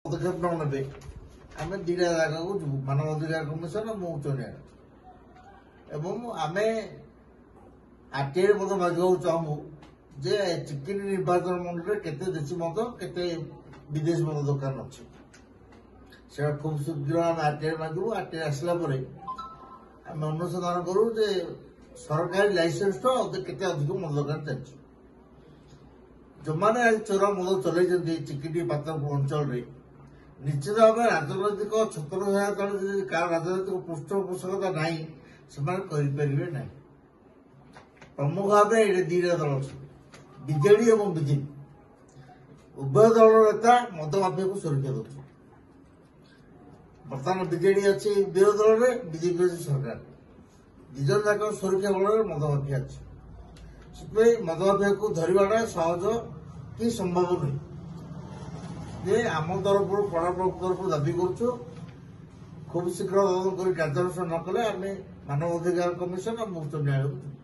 पदक्षेप न ने आम दीटा जगह को मानव अधिकार कमिशन मु उच्च न्यायालय एवं आम आरटीआई मत मांगू चाहूँ जे चिकिनी निर्वाचन मंडल केते देशी मद केते विदेशी मद दुकान अच्छे से खूब शीघ्र आम आरटीआई मांगू आरटीआई आसला आम अनुसंधान करूँ जे सरकारी लाइसेंस तो केते अधिक मद दुकान चलती जो मैंने चोरा मद चल चिकिटी पात्रपुर अंचल निश्चित भाव राजनैतिक छत्र तले राजनैतिक पृष्ठपोषकता ना से ना प्रमुख भाव ये दीटा दल अच्छे बीजेडी और बीजेपी उभय दल नेता मद माफिया को सुरक्षा दे बर्तमान बीजेडी अच्छी विरोधी दल में बीजेपी अच्छी सरकार दिजन जाक सुरक्षा बल मद माफिया अच्छे मद माफिया को धरवाटा सहज कि संभव नहीं जे आम तरफ कड़ा तरफ दाबी करूँ खूब शीघ्र तदन कर कार्यानुषान न कले आम मानव अधिकार कमिशन और उच्च न्यायालय